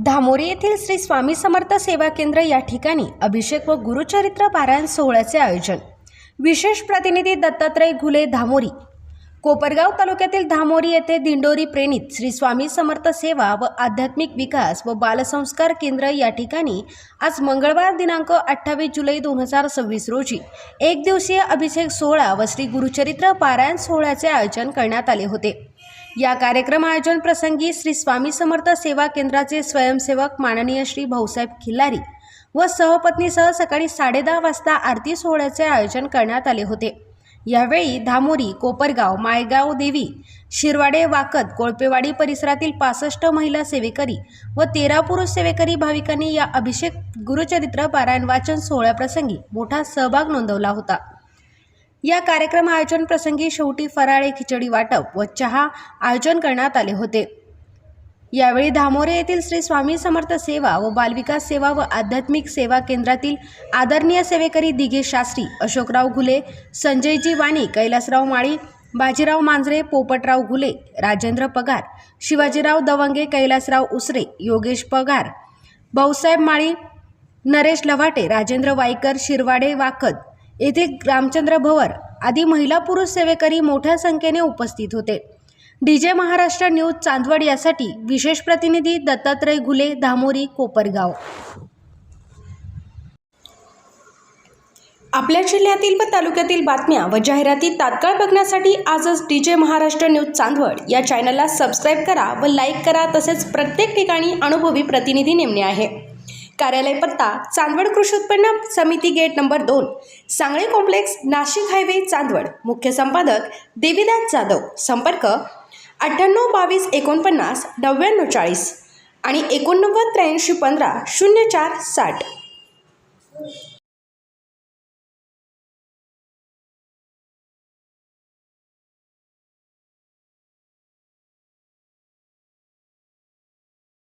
धामोरी येथील श्री स्वामी समर्थ सेवा केंद्र या ठिकाणी अभिषेक व गुरुचरित्र पारायण सोहळ्याचे आयोजन। विशेष प्रतिनिधी दत्तात्रय घुले धामोरी। कोपरगाव तालुक्यातील धामोरी येथे दिंडोरी प्रेरित श्री स्वामी समर्थ सेवा व आध्यात्मिक विकास व बालसंस्कार केंद्र या ठिकाणी आज मंगळवार दिनांक 28 जुलै 2026 रोजी एक दिवसीय अभिषेक सोहळा व श्री गुरुचरित्र पारायण सोहळ्याचे आयोजन करण्यात आले होते। या कार्यक्रम आयोजन प्रसंगी श्री स्वामी समर्थ सेवा केंद्राचे स्वयंसेवक माननीय श्री भाऊसाहेब खिल्लारी व सहपत्नीसह सकाळी 10:30 वाजता आरती सोहळ्याचे आयोजन करण्यात आले होते। यावेळी धामोरी, कोपरगाव, माळेगाव देवी, शिरवाडे, वाकद, कोळपेवाडी परिसरातील 65 महिला सेवेकरी व 13 पुरुष सेवेकरी भाविकांनी या अभिषेक गुरुचरित्र पारायण वाचन सोहळ्याप्रसंगी मोठा सहभाग नोंदवला होता। या कार्यक्रम आयोजन प्रसंगी शेवटी फराळे, खिचडी वाटप व चहा आयोजन करण्यात आले होते। यावेळी धामोरे येथील श्री स्वामी समर्थ सेवा व बालविकास सेवा व आध्यात्मिक सेवा केंद्रातील आदरणीय सेवेकरी दिगेश शास्त्री, अशोकराव घुले, संजयजी वाणी, कैलासराव माळी, बाजीराव मांजरे, पोपटराव घुले, राजेंद्र पगार, शिवाजीराव दवंगे, कैलासराव उसरे, योगेश पगार, भाऊसाहेब माळी, नरेश लव्हाटे, राजेंद्र वाईकर, शिरवाडे, वाकद येथे रामचंद्र भवर आदी महिला पुरुष सेवेकरी मोठ्या संख्येने उपस्थित होते। डीजे महाराष्ट्र न्यूज चांदवड यासाठी विशेष प्रतिनिधी दत्तात्रय घुले धामोरी, कोपरगाव। आपल्या जिल्ह्यातील व तालुक्यातील बातम्या व जाहिराती तात्काळ बघण्यासाठी आजच डीजे महाराष्ट्र न्यूज चांदवड या चॅनलला सबस्क्राईब करा व लाईक करा। तसेच प्रत्येक ठिकाणी अनुभवी प्रतिनिधी नेमणे आहे। कार्यालय पत्ता चांदवड कृषी उत्पन्न समिती gate number 2, Sangle complex, Nashik highway, Chandwad. मुख्य संपादक देवीदास जाधव। संपर्क 98 22 49 99 40 आणि 89 83 15 04 60।